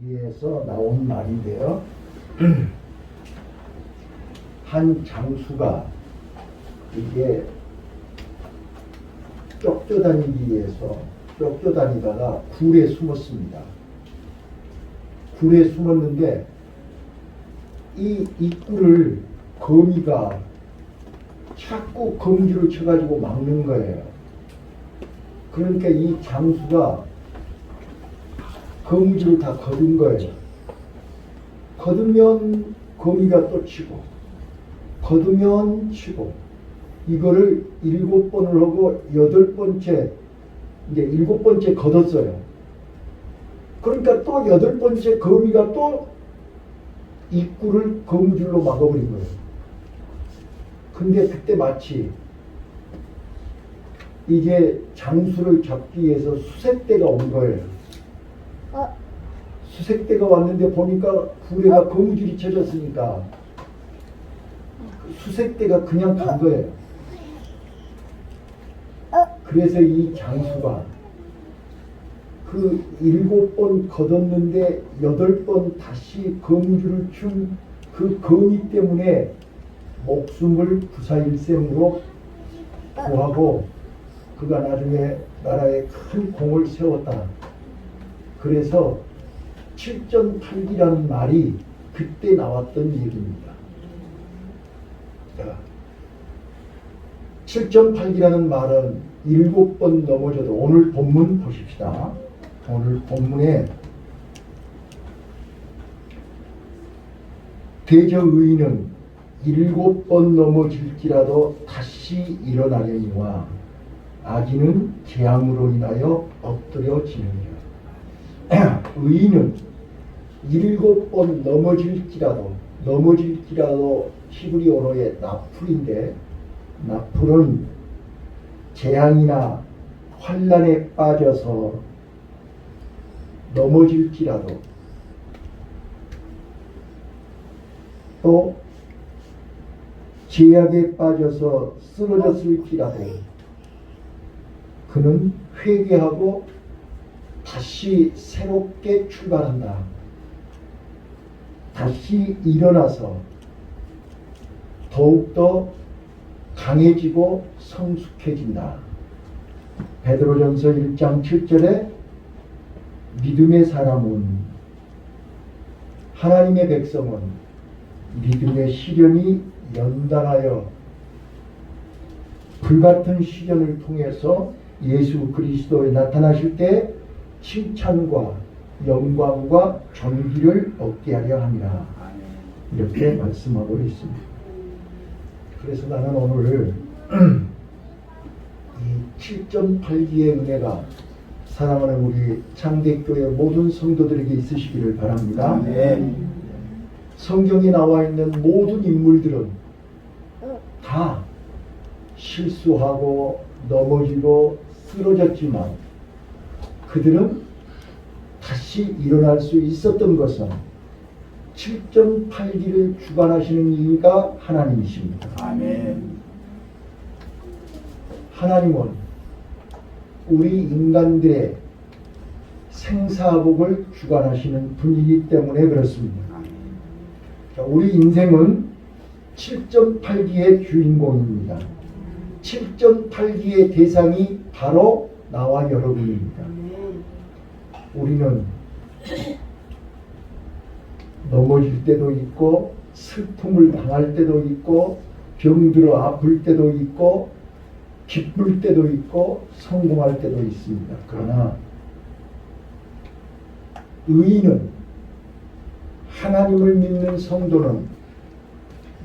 여기에서 나온 말인데요. 한 장수가 이게 쫓겨다니기 위해서 쫓겨다니다가 굴에 숨었습니다. 굴에 숨었는데 이 입구를 거미가 자꾸 검지로 쳐가지고 막는 거예요. 그러니까 이 장수가 거미줄을 다 거둔 거예요. 거두면 거미가 또 치고, 거두면 치고, 이거를 7번을 하고 8번째, 이제 7번째 거뒀어요. 그러니까 또 8번째 거미가 또 입구를 거미줄로 막아버린 거예요. 근데 그때 마치 이제 장수를 잡기 위해서 수색대가 온 거예요. 수색대가 왔는데 보니까 굴에가 거미줄이 쳐졌으니까 수색대가 그냥 간 거예요. 그래서 이 장수가 그 7번 걷었는데 8번 다시 거미줄을 춘 그 거미 때문에 목숨을 구사일생으로 구하고 그가 나중에 나라에 큰 공을 세웠다. 그래서 7전팔기라는 말이 그때 나왔던 얘기입니다. 7전팔기라는 말은 7번 넘어져도, 오늘 본문 보십시다. 오늘 본문에 대저 의인은 7번 넘어질지라도 다시 일어나려니와 악인은 재앙으로 인하여 엎드려지느니라. 의인은 7번 넘어질지라도 히브리 언어의 나풀인데, 나풀은 재앙이나 환난에 빠져서 넘어질지라도, 또 제약에 빠져서 쓰러졌을지라도 그는 회개하고 다시 새롭게 출발한다. 다시 일어나서 더욱더 강해지고 성숙해진다. 베드로전서 1장 7절에 믿음의 사람은, 하나님의 백성은 믿음의 시련이 연단하여 불같은 시련을 통해서 예수 그리스도에 나타나실 때 칭찬과 영광과 존귀를 얻게 하려 함이라. 이렇게 말씀하고 있습니다. 그래서 나는 오늘 이 7.8기의 은혜가 사랑하는 우리 창대교회 모든 성도들에게 있으시기를 바랍니다. 성경에 나와 있는 모든 인물들은 다 실수하고 넘어지고 쓰러졌지만 그들은 다시 일어날 수 있었던 것은 7.8기를 주관하시는 이가 하나님이십니다. 아멘. 하나님은 우리 인간들의 생사복을 주관하시는 분이기 때문에 그렇습니다. 우리 인생은 7.8기의 주인공입니다. 7.8기의 대상이 바로 나와 여러분입니다. 우리는 넘어질 때도 있고, 슬픔을 당할 때도 있고, 병들어 아플 때도 있고, 기쁠 때도 있고, 성공할 때도 있습니다. 그러나 의인은, 하나님을 믿는 성도는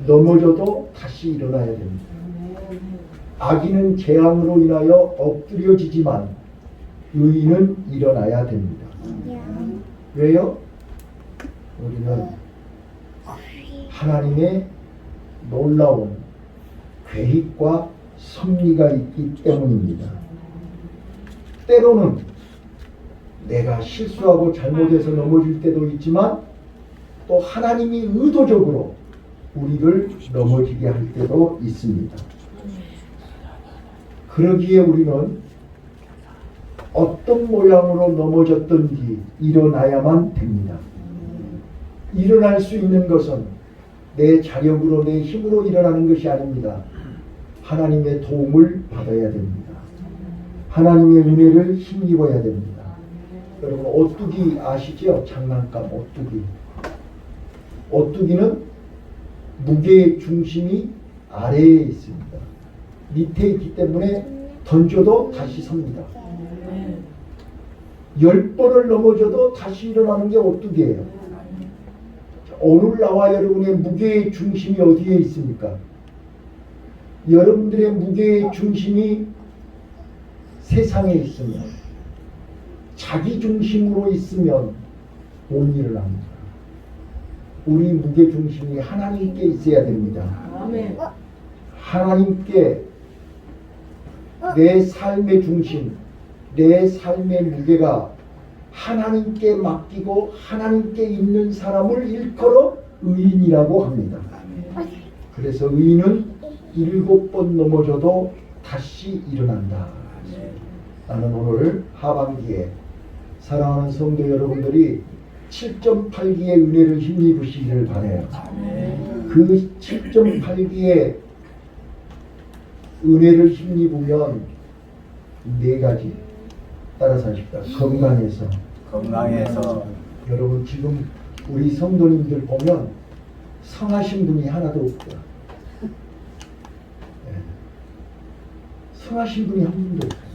넘어져도 다시 일어나야 됩니다. 악인은 재앙으로 인하여 엎드려지지만 의인은 일어나야 됩니다. 왜요? 우리는 하나님의 놀라운 계획과 섭리가 있기 때문입니다. 때로는 내가 실수하고 잘못해서 넘어질 때도 있지만 또 하나님이 의도적으로 우리를 넘어지게 할 때도 있습니다. 그러기에 우리는 어떤 모양으로 넘어졌든지 일어나야만 됩니다. 일어날 수 있는 것은 내 자력으로 내 힘으로 일어나는 것이 아닙니다. 하나님의 도움을 받아야 됩니다. 하나님의 은혜를 힘입어야 됩니다. 여러분 오뚜기 아시죠? 장난감 오뚜기. 오뚜기는 무게의 중심이 아래에 있습니다. 밑에 있기 때문에 던져도 다시 섭니다. 10번을 넘어져도 다시 일어나는 게 오뚜기예요. 오늘 나와 여러분의 무게의 중심이 어디에 있습니까? 여러분들의 무게의 중심이 세상에 있으면, 자기 중심으로 있으면 못 일어납니다. 우리 무게 중심이 하나님께 있어야 됩니다. 아멘. 하나님께 내 삶의 중심, 내 삶의 무게가 하나님께 맡기고 하나님께 있는 사람을 일컬어 의인이라고 합니다. 그래서 의인은 7번 넘어져도 다시 일어난다. 나는 오늘 하반기에 사랑하는 성도 여러분들이 7.8기의 은혜를 힘입으시기를 바라요. 그 7.8기의 은혜를 힘입으면 4가지 따라서 하십시다. 건강해서. 여러분 지금 우리 성도님들 보면 성하신 분이 하나도 없고요. 성하신 분이 한 분도 없어요.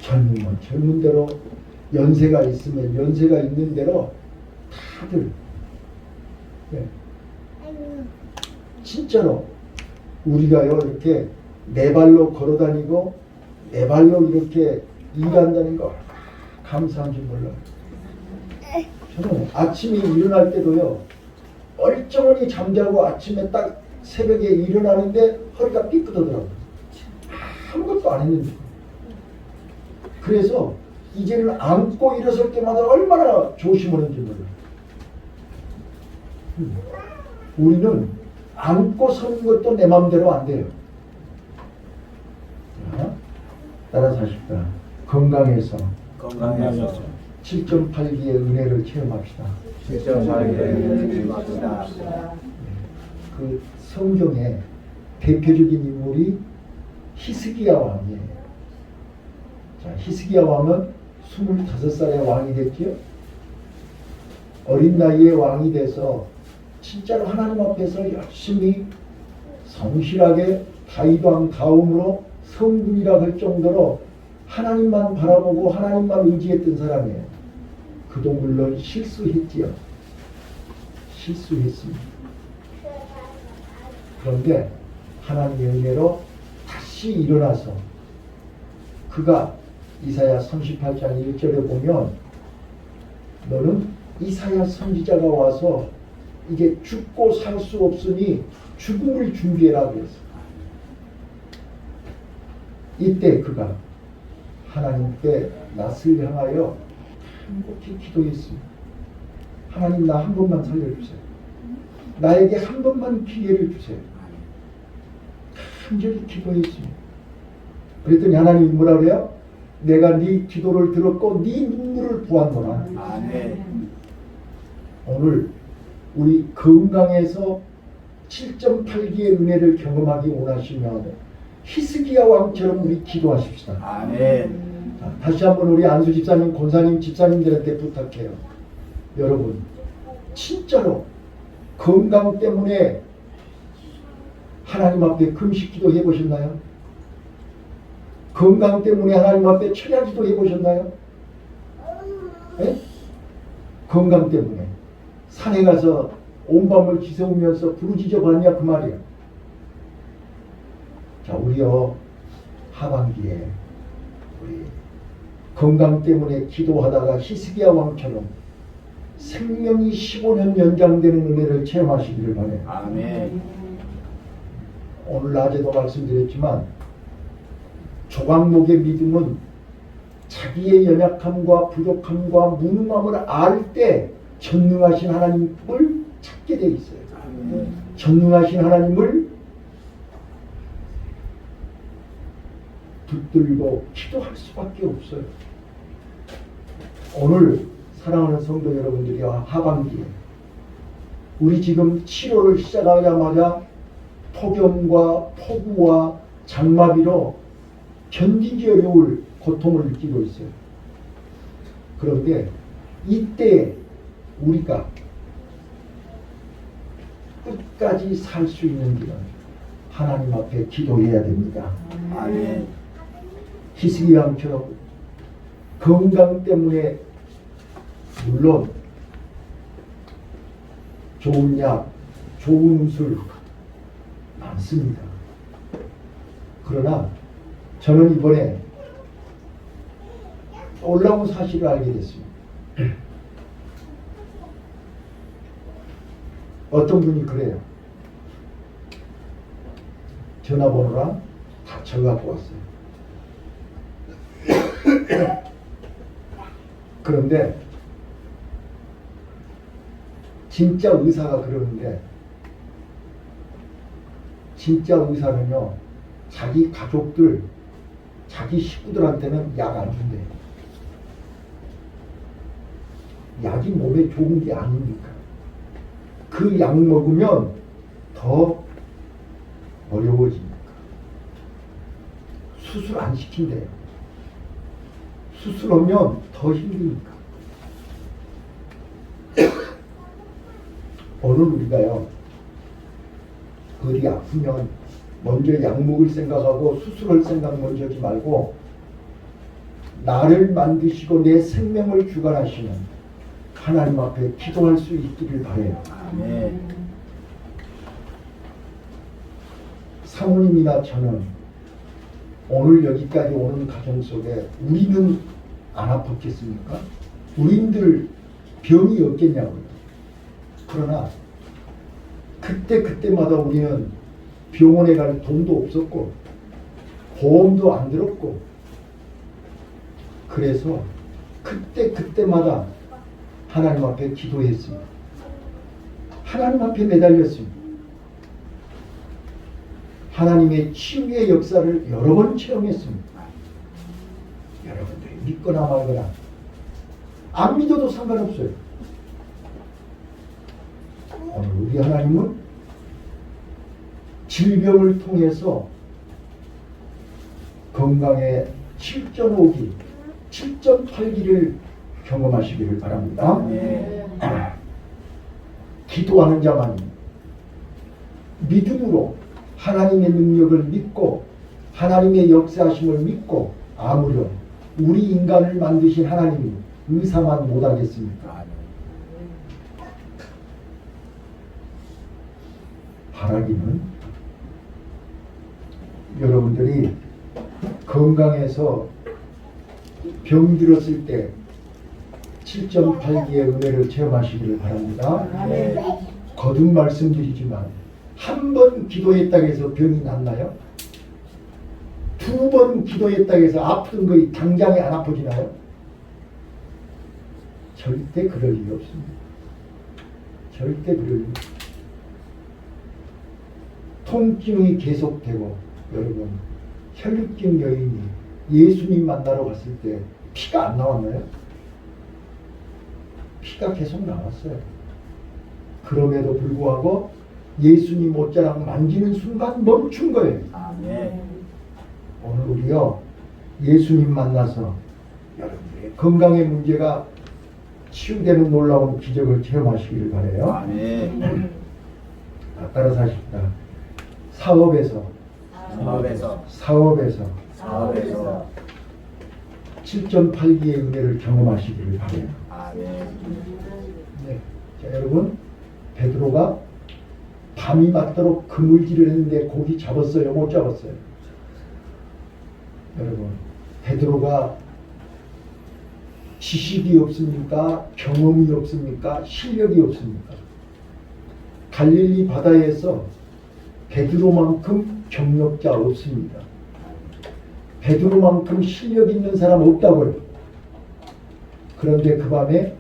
젊으면 젊은 대로, 연세가 있으면 연세가 있는 대로 다들 진짜로 우리가요 이렇게 네 발로 걸어다니고 네 발로 이렇게 일한다는 거 감사한 줄 몰라요. 저는 아침에 일어날 때도요 멀쩡하니 잠자고 아침에 딱 새벽에 일어나는데 허리가 삐끗하더라고요. 아무것도 안 했는데. 그래서 이제는 앉고 일어설 때마다 얼마나 조심하는지 몰라요. 우리는 앉고 서는 것도 내 마음대로 안 돼요. 자, 따라서 하십시다. 건강해서 7.8기의 은혜를 체험합시다. 7.8기의 은혜를 체험합시다. 그 성경의 대표적인 인물이 히스기야 왕이에요. 자, 히스기야 왕은 25살의 왕이 됐죠. 어린 나이에 왕이 돼서 진짜로 하나님 앞에서 열심히 성실하게 다윗 왕 다음으로 성군이라 할 정도로 하나님만 바라보고 하나님만 의지했던 사람이에요. 그도 물론 실수했지요. 실수했습니다. 그런데 하나님의 은혜로 다시 일어나서 그가 이사야 38장 1절에 보면 너는 이사야 선지자가 와서 이게 죽고 살 수 없으니 죽음을 준비해라 그랬어. 이때 그가 하나님께 낯을 향하여 간곡히 기도했습니다. 하나님 나 한 번만 살려주세요. 나에게 한 번만 기회를 주세요. 간절히 기도했습니다. 그랬더니 하나님이 뭐라 그래요? 내가 네 기도를 들었고 네 눈물을 보았노라. 아멘. 오늘 우리 건강해서 7.8기의 은혜를 경험하기 원하시면 히스기야 왕처럼 우리 기도하십시다. 아멘. 자, 다시 한번 우리 안수 집사님, 권사님, 집사님들한테 부탁해요. 여러분 진짜로 건강 때문에 하나님 앞에 금식기도 해보셨나요? 건강 때문에 하나님 앞에 철야기도 해보셨나요? 네? 건강 때문에 산에 가서 온 밤을 지새우면서 부르짖어 봤냐 그 말이야. 자, 우리요 하반기에 우리 건강 때문에 기도하다가 히스기야 왕처럼 생명이 15년 연장되는 은혜를 체험하시기를 바라요. 아멘. 오늘 낮에도 말씀드렸지만 조각목의 믿음은 자기의 연약함과 부족함과 무능함을 알 때 전능하신 하나님을 찾게 돼 있어요. 전능하신 하나님을 붙들고 기도할 수밖에 없어요. 오늘 사랑하는 성도 여러분들이 하반기에 우리 지금 7월을 시작하자마자 폭염과 폭우와 장마비로 견디기 어려울 고통을 느끼고 있어요. 그런데 이때 우리가 끝까지 살 수 있는 길은 하나님 앞에 기도해야 됩니다. 아멘. 히스기야처럼 건강 때문에 물론 좋은 약, 좋은 술 많습니다. 그러나 저는 이번에 놀라운 사실을 알게 됐습니다. 어떤 분이 그래요. 전화번호랑 다 적어갖고 왔어요. 그런데 진짜 의사가 그러는데, 진짜 의사는요 자기 가족들, 자기 식구들한테는 약 안 준대요. 약이 몸에 좋은 게 아니니까. 그 약 먹으면 더 어려워지니까. 수술 안 시킨대요. 수술하면 더 힘드니까. 오늘 우리가요, 어디 아프면 먼저 약 먹을 생각하고 수술할 생각 먼저 하지 말고, 나를 만드시고 내 생명을 주관하시는 하나님 앞에 기도할 수 있기를 바라요. 아멘. 사모님이나 저는 오늘 여기까지 오는 과정 속에 우리는 안 아팠겠습니까? 우리들 병이 없겠냐고요. 그러나 그때마다 우리는 병원에 갈 돈도 없었고 보험도 안 들었고, 그래서 그때마다 하나님 앞에 기도했습니다. 하나님 앞에 매달렸습니다. 하나님의 치유의 역사를 여러 번 체험했습니다. 여러분들이 믿거나 말거나 안 믿어도 상관없어요. 오늘 우리 하나님은 질병을 통해서 건강의 7.5기, 7.8기를 경험하시기를 바랍니다. 네. 기도하는 자만이 믿음으로 하나님의 능력을 믿고 하나님의 역사하심을 믿고 아무렴 우리 인간을 만드신 하나님이 의사만 못하겠습니까? 아멘. 바라기는 여러분들이 건강해서 병들었을 때 7.8기의 은혜를 체험하시기를 바랍니다. 네. 거듭 말씀드리지만 한 번 기도했다고 해서 병이 낫나요? 두 번 기도했다고 해서 아픈 거이 당장에 안 아파지나요? 절대 그럴 일이 없습니다. 절대 그럴 일. 통증이 계속되고, 여러분 혈류증 여인이 예수님 만나러 갔을 때 피가 안 나왔나요? 피가 계속 나왔어요. 그럼에도 불구하고 예수님 옷자락 만지는 순간 멈춘 거예요. 아멘. 오늘 우리요 예수님 만나서 여러분의 건강의 문제가 치유되는 놀라운 기적을 체험하시기를 바라요. 아멘. 따라서 하십니다. 사업에서 사업에서 7.8기의 은혜를 경험하시기를 바라요. 아멘. 네. 자, 여러분, 베드로가 밤이 맞도록 그물질을 했는데 고기 잡았어요? 못 잡았어요? 여러분, 베드로가 지식이 없습니까? 경험이 없습니까? 실력이 없습니까? 갈릴리 바다에서 베드로만큼 경력자 없습니다. 베드로만큼 실력 있는 사람 없다고요. 그런데 그 밤에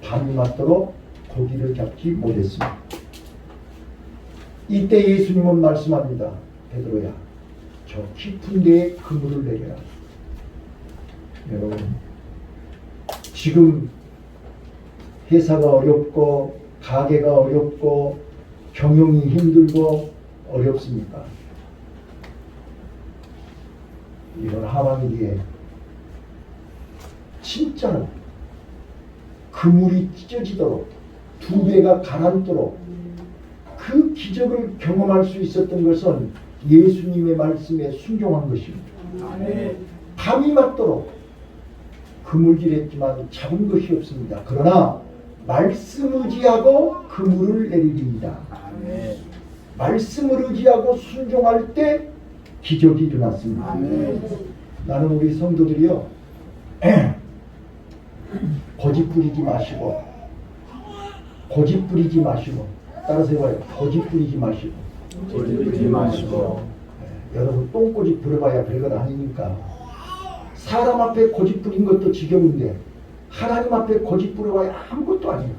밤이 맞도록 고기를 잡지 못했습니다. 이때 예수님은 말씀합니다. 베드로야, 저 깊은 데에 그물을 내려라. 여러분, 지금 회사가 어렵고 가게가 어렵고 경영이 힘들고 어렵습니까? 이런 하반기에 진짜로 그물이 찢어지도록 두 배가 가라앉도록 그 기적을 경험할 수 있었던 것은 예수님의 말씀에 순종한 것입니다. 아멘. 밤이 맞도록 그물질했지만 잡은 것이 없습니다. 그러나 말씀 의지하고 그물을 내리리이다. 아멘. 말씀을 의지하고 순종할 때 기적이 일어났습니다. 아멘. 나는 우리 성도들이요 고집 부리지 마시고 고집 부리지 마시고 따라서 해봐요. 고집 부리지 마시고 고집부리지 마시고 여러분 똥꼬집 부려봐야 별것 아니니까 사람 앞에 고집 부린 것도 지겨운데 하나님 앞에 고집 부려봐야 아무것도 아니에요.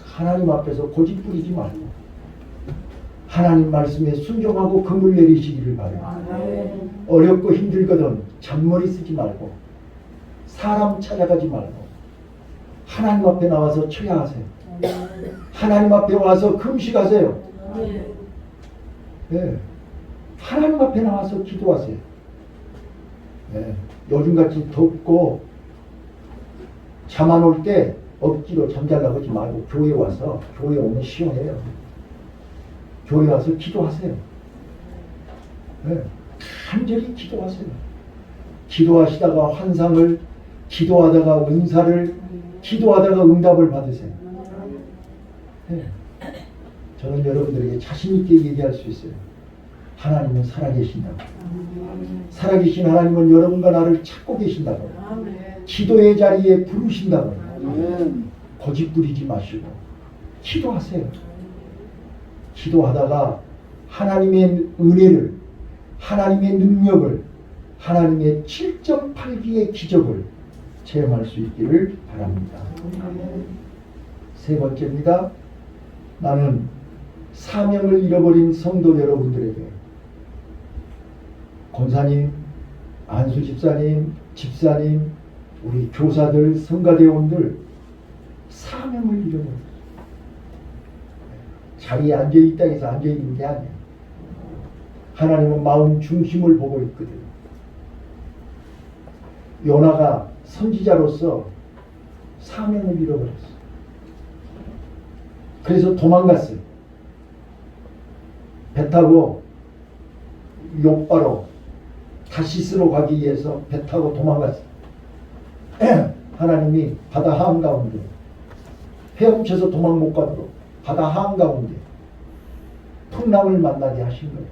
하나님 앞에서 고집 부리지 말고 하나님 말씀에 순종하고 금을 내리시기를 바래요. 아멘. 어렵고 힘들거든 잔머리 쓰지 말고 사람 찾아가지 말고 하나님 앞에 나와서 처야하세요. 하나님 앞에 와서 금식하세요. 네. 하나님 앞에 나와서 기도하세요. 네. 요즘같이 덥고 잠 안 올 때 억지로 잠자려고 하지 말고 교회 와서 교회 오면 시원해요. 교회 와서 기도하세요. 네. 간절히 기도하세요. 기도하시다가 환상을, 기도하다가 은사를, 기도하다가 응답을 받으세요. 네. 저는 여러분들에게 자신 있게 얘기할 수 있어요. 하나님은 살아계신다고. 살아계신 하나님은 여러분과 나를 찾고 계신다고. 기도의 자리에 부르신다고. 고집 부리지 마시고 기도하세요. 기도하다가 하나님의 은혜를, 하나님의 능력을, 하나님의 7.8기의 기적을 체험할 수 있기를 바랍니다. 세 번째입니다. 나는 사명을 잃어버린 성도 여러분들에게 권사님, 안수 집사님, 집사님, 우리 교사들, 성가대원들 사명을 잃어버렸어요. 자리에 앉아있다 해서 앉아있는 게 아니에요. 하나님은 마음 중심을 보고 있거든요. 요나가 선지자로서 사명을 잃어버렸어요. 그래서 도망갔어요. 배 타고 욥바로 다시스로 가기 위해서 배 타고 도망갔어요. 하나님이 바다 한가운데 헤엄쳐서 도망 못 가도록 바다 한가운데 풍랑을 만나게 하신 거예요.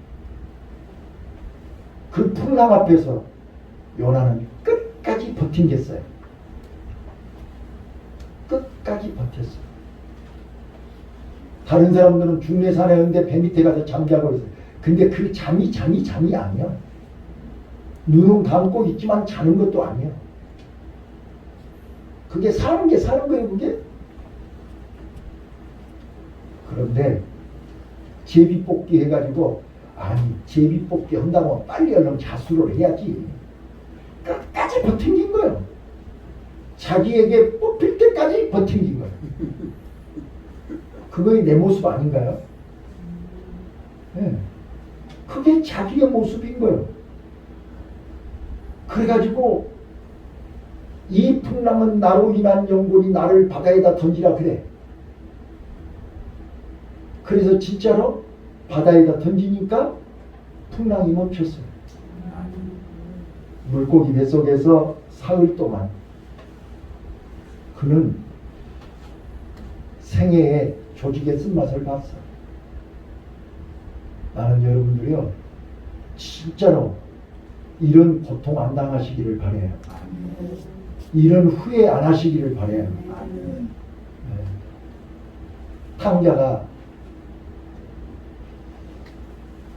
그 풍랑 앞에서 요나는 끝까지 버틴겠어요. 끝까지 버텼어요. 다른 사람들은 중내산에 배 밑에 가서 잠자고 있어요. 근데 그 잠이 아니야. 눈은 감고 있지만 자는 것도 아니야. 그게 사는 거예요, 그게. 그런데 제비뽑기 해가지고 제비뽑기 한다고 빨리 얼른 자수를 해야지. 끝까지 버틴긴 거예요. 자기에게 뽑힐 때까지 버틴긴 거예요. 그거의 내 모습 아닌가요? 네. 그게 자기의 모습인 거예요. 그래가지고 이 풍랑은 나로 인한 영혼이 나를 바다에다 던지라 그래. 그래서 진짜로 바다에다 던지니까 풍랑이 멈췄어요. 물고기 뱃속에서 사흘 동안 그는 생애에 조직의 쓴맛을 봤어. 나는 여러분들이요 진짜로 이런 고통 안 당하시기를 바라요. 이런 후회 안 하시기를 바라요. 네. 탕자가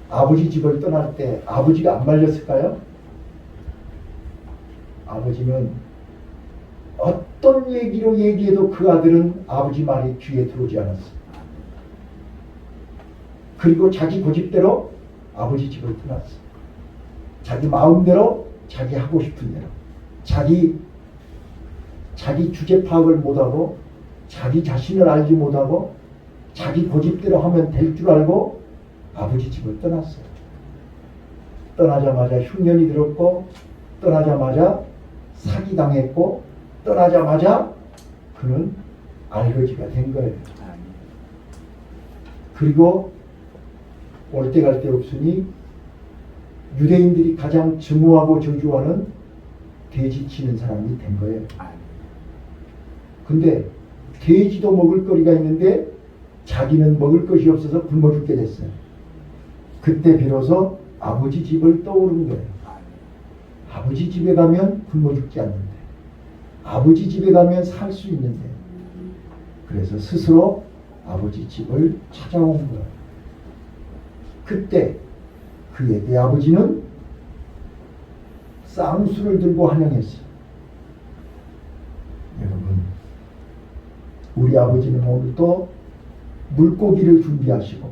아버지 집을 떠날 때 아버지가 안 말렸을까요? 아버지는 어떤 얘기로 얘기해도 그 아들은 아버지 말이 귀에 들어오지 않았어. 그리고 자기 고집대로 아버지 집을 떠났어. 자기 마음대로 자기 하고 싶은 대로 자기 주제 파악을 못하고 자기 자신을 알지 못하고 자기 고집대로 하면 될 줄 알고 아버지 집을 떠났어요. 떠나자마자 흉년이 들었고 떠나자마자 사기당했고 떠나자마자 그는 알거지가 된 거예요. 그리고 올 때 갈 데 없으니 유대인들이 가장 증오하고 저주하는 돼지 치는 사람이 된 거예요. 근데 돼지도 먹을 거리가 있는데 자기는 먹을 것이 없어서 굶어 죽게 됐어요. 그때 비로소 아버지 집을 떠오른 거예요. 아버지 집에 가면 굶어 죽지 않는데 아버지 집에 가면 살 수 있는데 그래서 스스로 아버지 집을 찾아온 거예요. 그때 그의 대아버지는 쌍수를 들고 환영했어요. 여러분, 우리 아버지는 오늘도 물고기를 준비하시고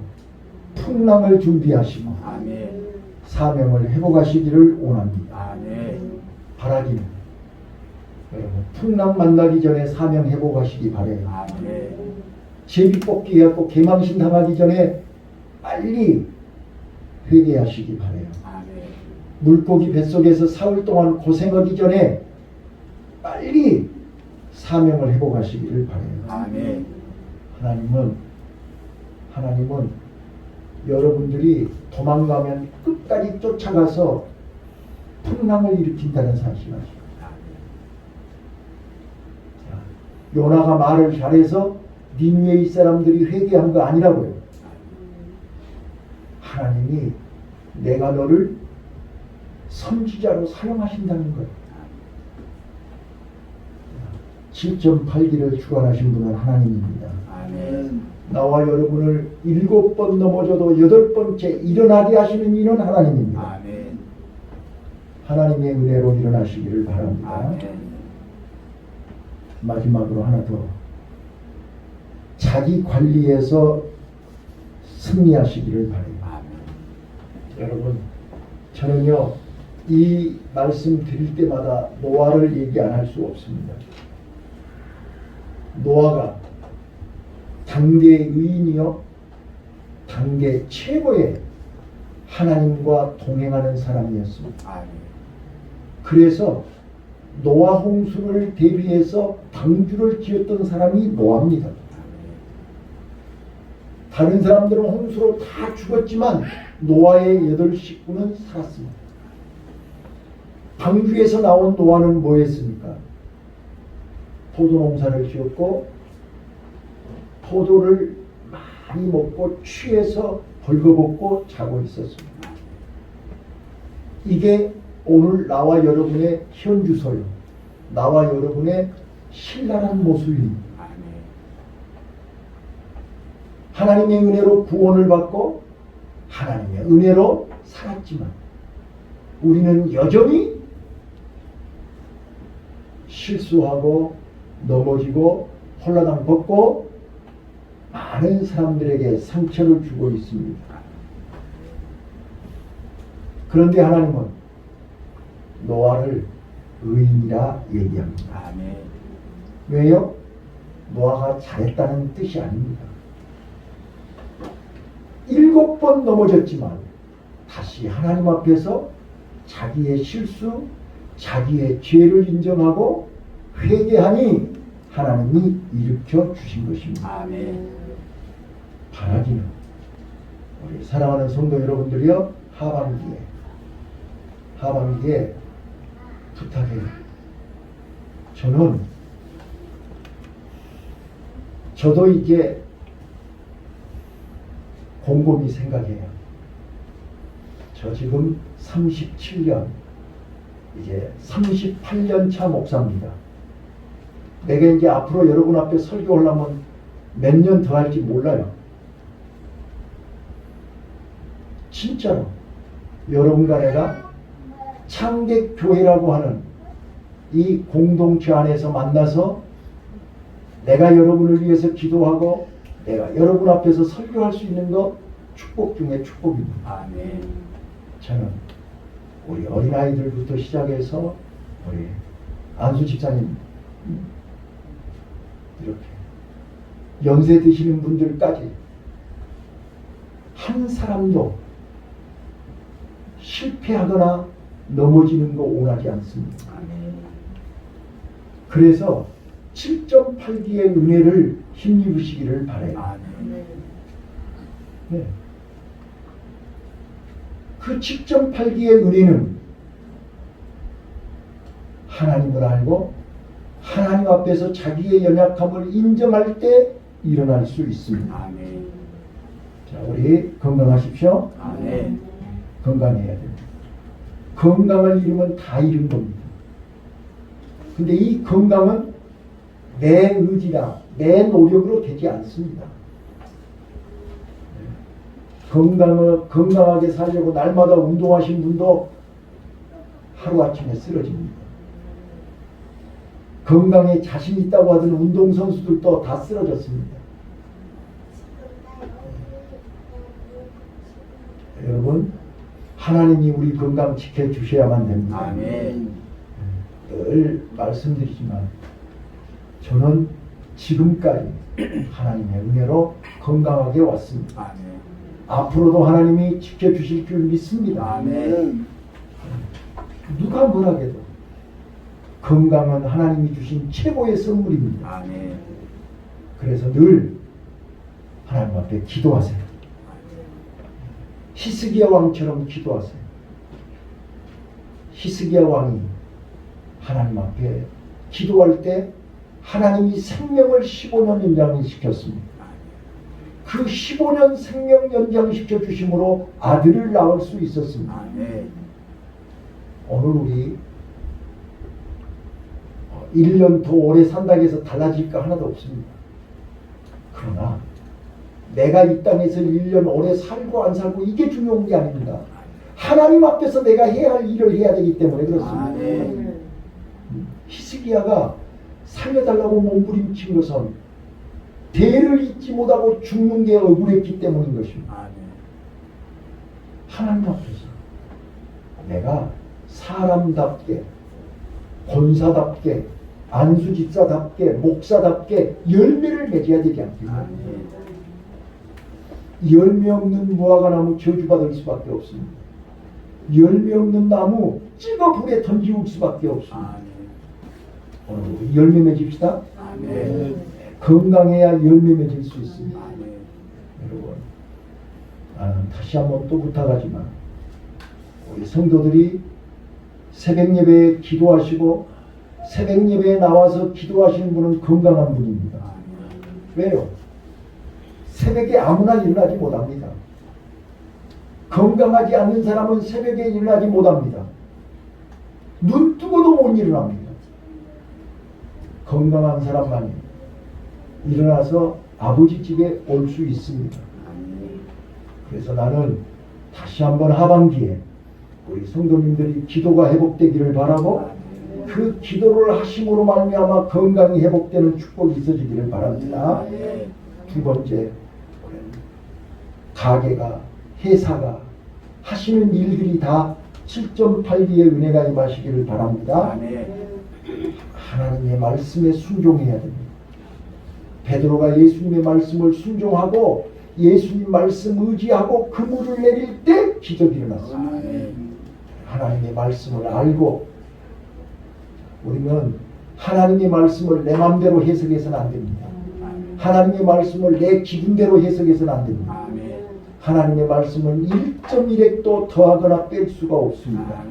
풍랑을 준비하시고 아멘. 사명을 회복하시기를 원합니다. 아멘. 바라기는 여러분 풍랑 만나기 전에 사명 회복하시기 바래요. 아멘. 제비 뽑기 해갖고 개망신 당하기 전에 빨리 회개하시기 바래요. 아멘. 물고기 뱃속에서 사흘 동안 고생하기 전에 빨리 사명을 회복하시기를 바래요. 아멘. 하나님은 여러분들이 도망가면 끝까지 쫓아가서 풍랑을 일으킨다는 사실을 아십니다. 요나가 말을 잘해서 니느웨 사람들이 회개한 거 아니라고요. 하나님이 내가 너를 선지자로 사용하신다는 거예요. 7.8기를 주관하신 분은 하나님입니다. 아멘. 나와 여러분을 7번 넘어져도 8번째 일어나게 하시는 이는 하나님입니다. 아멘. 하나님의 은혜로 일어나시기를 바랍니다. 아멘. 마지막으로 하나 더. 자기 관리에서 승리하시기를 바랍니다. 여러분, 저는요 이 말씀 드릴 때마다 노아를 얘기 안 할 수 없습니다. 노아가 당대 의인이요 당대 최고의 하나님과 동행하는 사람이었습니다. 아멘. 그래서 노아 홍수를 대비해서 방주를 지었던 사람이 노아입니다. 다른 사람들은 홍수로 다 죽었지만 노아의 8 식구는 살았습니다. 방주에서 나온 노아는 뭐 했습니까? 포도농사를 지었고 포도를 많이 먹고 취해서 벌거벗고 자고 있었습니다. 이게 오늘 나와 여러분의 현주소요. 나와 여러분의 신랄한 모습입니다. 하나님의 은혜로 구원을 받고 하나님의 은혜로 살았지만 우리는 여전히 실수하고 넘어지고 홀라당 벗고 많은 사람들에게 상처를 주고 있습니다. 그런데 하나님은 노아를 의인이라 얘기합니다. 아멘. 왜요? 노아가 잘했다는 뜻이 아닙니다. 7번 넘어졌지만 다시 하나님 앞에서 자기의 실수, 자기의 죄를 인정하고 회개하니 하나님이 일으켜 주신 것입니다. 아멘. 바라기는 우리 사랑하는 성도 여러분들이요, 하반기에 부탁해요. 저도 이제 곰곰이 생각해요. 저 지금 37년, 이제 38년 차 목사입니다. 내가 이제 앞으로 여러분 앞에 설교하려면 몇 년 더 할지 몰라요. 진짜로 여러분과 내가 창객교회라고 하는 이 공동체 안에서 만나서 내가 여러분을 위해서 기도하고 내가 여러분 앞에서 설교할 수 있는 거 축복 중에 축복입니다. 아멘. 저는 우리 어린아이들부터 시작해서 우리 안수 집사님 이렇게 연세 드시는 분들까지 한 사람도 실패하거나 넘어지는 거 원하지 않습니다. 그래서 7.8기의 은혜를 힘입으시기를 바라요. 네. 그 7.8기의 은혜는 하나님을 알고 하나님 앞에서 자기의 연약함을 인정할 때 일어날 수 있습니다. 자, 우리 건강하십시오. 건강해야 됩니다. 건강을 잃으면 다 잃은 겁니다. 근데 이 건강은 내 의지나 내 노력으로 되지 않습니다. 건강하게 살려고 날마다 운동하신 분도 하루아침에 쓰러집니다. 건강에 자신 있다고 하던 운동선수들도 다 쓰러졌습니다. 여러분, 하나님이 우리 건강 지켜주셔야만 됩니다. 늘 말씀드리지만 저는 지금까지 하나님의 은혜로 건강하게 왔습니다. 앞으로도 하나님이 지켜주실 줄 믿습니다. 누가 뭐라해도 건강은 하나님이 주신 최고의 선물입니다. 그래서 늘 하나님 앞에 기도하세요. 히스기야 왕처럼 기도하세요. 히스기야 왕이 하나님 앞에 기도할 때 하나님이 생명을 15년 연장시켰습니다. 그 15년 생명 연장시켜 주심으로 아들을 낳을 수 있었습니다. 오늘 우리 1년 더 오래 산다고 해서 달라질 거 하나도 없습니다. 그러나 내가 이 땅에서 1년 오래 살고 안 살고 이게 중요한 게 아닙니다. 하나님 앞에서 내가 해야 할 일을 해야 되기 때문에 그렇습니다. 히스기야가 살려달라고 몸부림친 것은 대를 잊지 못하고 죽는 게 억울했기 때문인 것입니다. 하나님 앞에서 내가 사람답게 권사답게 안수집사답게 목사답게 열매를 맺어야 되지 않겠습니까? 열매 없는 무화과 나무 저주받을 수밖에 없습니다. 열매 없는 나무 찍어 불에 던지울 수밖에 없습니다. 오늘 열매 맺읍시다. 건강해야 열매 맺을 수 있습니다. 여러분, 나는 다시 한번 또 부탁하지만 우리 성도들이 새벽 예배에 기도하시고 새벽 예배에 나와서 기도하시는 분은 건강한 분입니다. 왜요? 새벽에 아무나 일어나지 못합니다. 건강하지 않는 사람은 새벽에 일어나지 못합니다. 눈 뜨고도 못 일어납니다. 건강한 사람만이 일어나서 아버지 집에 올 수 있습니다. 그래서 나는 다시 한번 하반기에 우리 성도님들이 기도가 회복되기를 바라고 그 기도를 하심으로 말미암아 건강이 회복되는 축복이 있어지기를 바랍니다. 두 번째, 가게가 회사가 하시는 일들이 다 7.8기의 은혜가 임하시기를 바랍니다. 하나님의 말씀에 순종해야 됩니다. 베드로가 예수님의 말씀을 순종하고 예수님 말씀 의지하고 그물을 내릴 때 기적이 일어났습니다. 하나님의 말씀을 알고 우리는 하나님의 말씀을 내 마음대로 해석해서는 안 됩니다. 하나님의 말씀을 내 기분대로 해석해서는 안 됩니다. 하나님의 말씀은 1.1핵도 더하거나 뺄 수가 없습니다.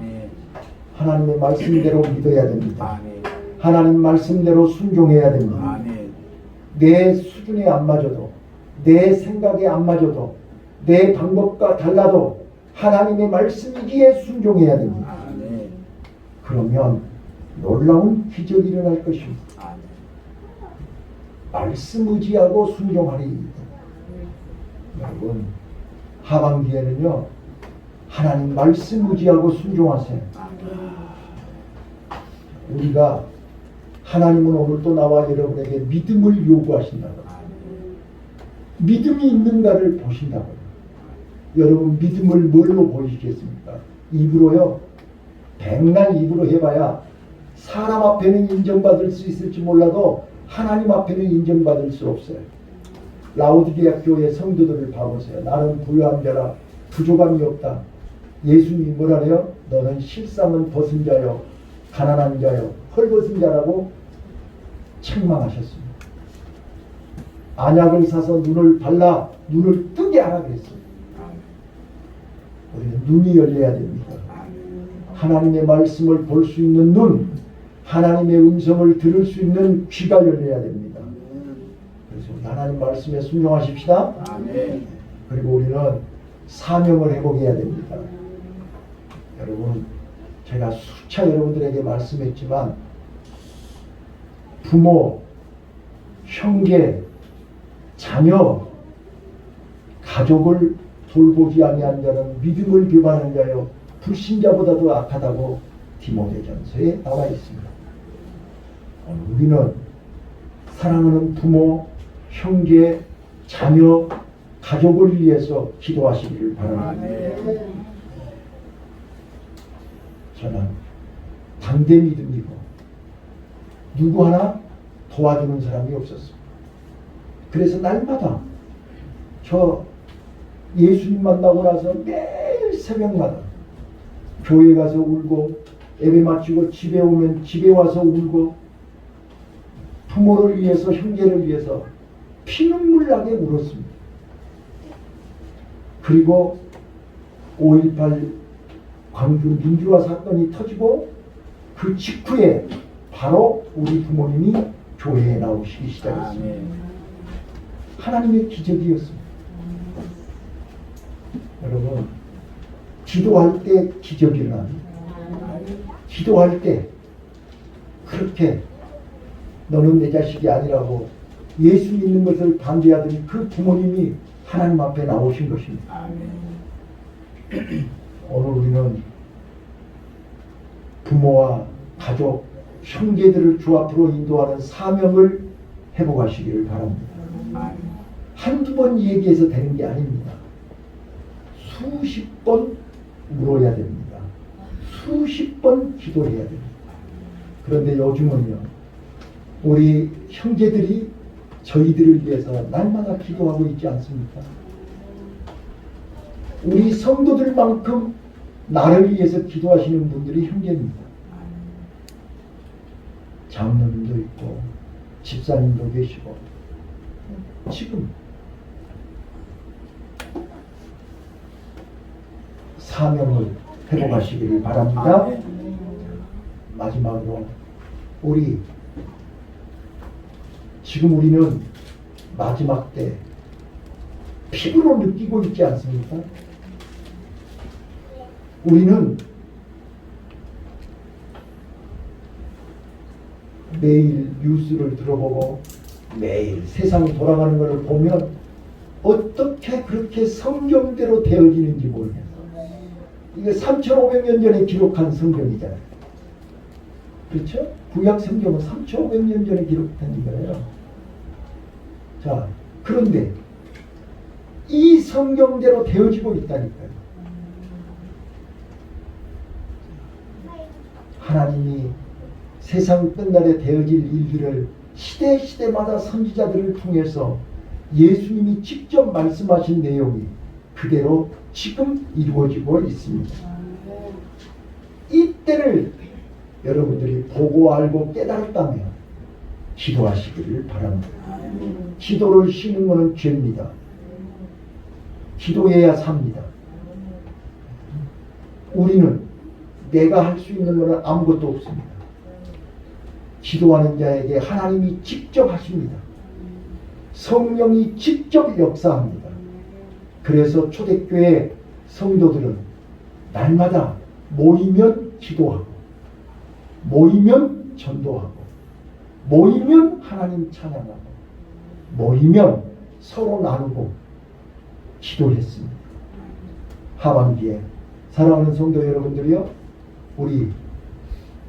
하나님의 말씀대로 믿어야 됩니다. 하나님 말씀대로 순종해야 됩니다. 내 수준에 안 맞아도 내 생각에 안 맞아도 내 방법과 달라도 하나님의 말씀이기에 순종해야 됩니다. 그러면 놀라운 기적이 일어날 것입니다. 말씀 의지하고 순종하리. 여러분, 하반기에는요 하나님 말씀 의지하고 순종하세요. 우리가 하나님은 오늘 또 나와 여러분에게 믿음을 요구하신다고. 믿음이 있는가를 보신다고요. 여러분 믿음을 뭘로 보이시겠습니까? 입으로요? 백날 입으로 해봐야 사람 앞에는 인정받을 수 있을지 몰라도 하나님 앞에는 인정받을 수 없어요. 라오디게아 교회 성도들을 봐보세요. 나는 부유한 자라 부족함이 없다. 예수님이 뭐라래요? 너는 실상은 벗은 자요, 가난한 자요, 헐벗은 자라고 책망하셨습니다. 안약을 사서 눈을 발라 눈을 뜨게 하라 그랬어요. 우리는 눈이 열려야 됩니다. 하나님의 말씀을 볼 수 있는 눈, 하나님의 음성을 들을 수 있는 귀가 열려야 됩니다. 그래서 우리 하나님 말씀에 순종하십시다. 아멘. 그리고 우리는 사명을 회복해야 됩니다. 여러분, 제가 수차 여러분들에게 말씀했지만 부모, 형제, 자녀, 가족을 돌보지 아니한 자는 믿음을 교반한 자요 불신자보다도 악하다고 디모데전서에 나와 있습니다. 우리는 사랑하는 부모, 형제, 자녀, 가족을 위해서 기도하시기를 바랍니다. 저는 당대 믿음이고 누구 하나 도와주는 사람이 없었습니다. 그래서 날마다 저 예수님 만나고 나서 매일 새벽마다 교회 가서 울고 예배 마치고 집에 오면 집에 와서 울고 부모를 위해서 형제를 위해서 피눈물 나게 울었습니다. 그리고 5.18 광주 민주화 사건이 터지고 그 직후에 바로 우리 부모님이 교회에 나오시기 시작했습니다. 하나님의 기적이었습니다. 여러분, 기도할 때 기적이 일어납니다. 기도할 때 그렇게 너는 내 자식이 아니라고 예수 믿는 것을 반대하더니 그 부모님이 하나님 앞에 나오신 것입니다. 오늘 우리는 부모와 가족, 형제들을 주 앞으로 인도하는 사명을 회복하시기를 바랍니다. 한두 번 얘기해서 되는 게 아닙니다. 수십 번 물어야 됩니다. 수십 번 기도해야 됩니다. 그런데 요즘은요, 우리 형제들이 저희들을 위해서 날마다 기도하고 있지 않습니까? 우리 성도들만큼 나를 위해서 기도하시는 분들이 형제입니다. 장로님도 있고 집사님도 계시고 지금 사명을 회복하시기를 바랍니다. 마지막으로 지금 우리는 마지막 때 피부로 느끼고 있지 않습니까? 우리는 매일 뉴스를 들어보고 매일 세상이 돌아가는 것을 보면 어떻게 그렇게 성경대로 되어지는지 모르겠어요. 이거 3,500년 전에 기록한 성경이잖아요. 그렇죠? 구약 성경은 3,500년 전에 기록된 거예요. 자, 그런데 이 성경대로 되어지고 있다니까요. 하나님이 세상 끝날에 되어질 일들을 시대마다 선지자들을 통해서 예수님이 직접 말씀하신 내용이 그대로 지금 이루어지고 있습니다. 이때를 여러분들이 보고 알고 깨달았다면 기도하시기를 바랍니다. 기도를 쉬는 것은 죄입니다. 기도해야 삽니다. 우리는 내가 할 수 있는 것은 아무것도 없습니다. 기도하는 자에게 하나님이 직접 하십니다. 성령이 직접 역사합니다. 그래서 초대교회 성도들은 날마다 모이면 기도하고 모이면 전도하고 모이면 하나님 찬양하고 모이면 서로 나누고 기도했습니다. 하반기에 사랑하는 성도 여러분들이요, 우리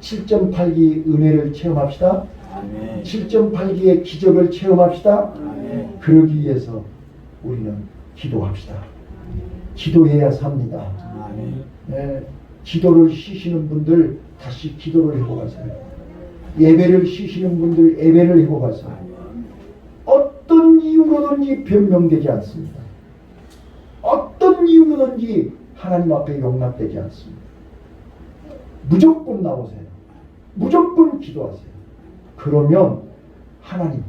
7.8기 은혜를 체험합시다. 7.8기의 기적을 체험합시다. 그러기 위해서 우리는 기도합시다. 기도해야 삽니다. 네, 기도를 쉬시는 분들 다시 기도를 해보가세요. 예배를 쉬시는 분들 예배를 해보가세요. 어떤 이유로든지 변명되지 않습니다. 어떤 이유로든지 하나님 앞에 용납되지 않습니다. 무조건 나오세요. 무조건 기도하세요. 그러면 하나님,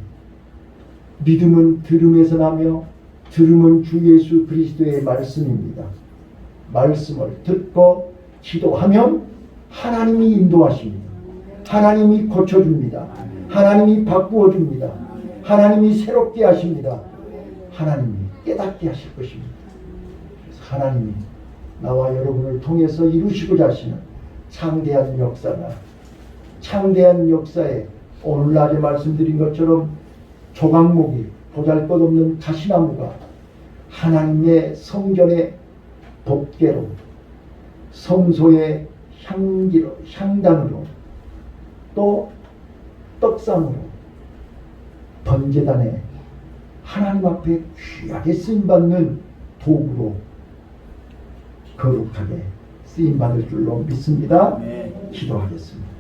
믿음은 들음에서 나며 들음은 주 예수 그리스도의 말씀입니다. 말씀을 듣고 기도하면 하나님이 인도하십니다. 하나님이 고쳐줍니다. 하나님이 바꾸어줍니다. 하나님이 새롭게 하십니다. 하나님이 깨닫게 하실 것입니다. 그래서 하나님이 나와 여러분을 통해서 이루시고자 하시는 창대한 역사가, 창대한 역사에 오늘날에 말씀드린 것처럼 조각목이 보잘것없는 가시나무가 하나님의 성전의 법궤로, 성소의 향기로, 향단으로, 또 떡상으로, 번제단에 하나님 앞에 귀하게 쓰임받는 도구로 거룩하게 쓰임받을 줄로 믿습니다. 네. 기도하겠습니다.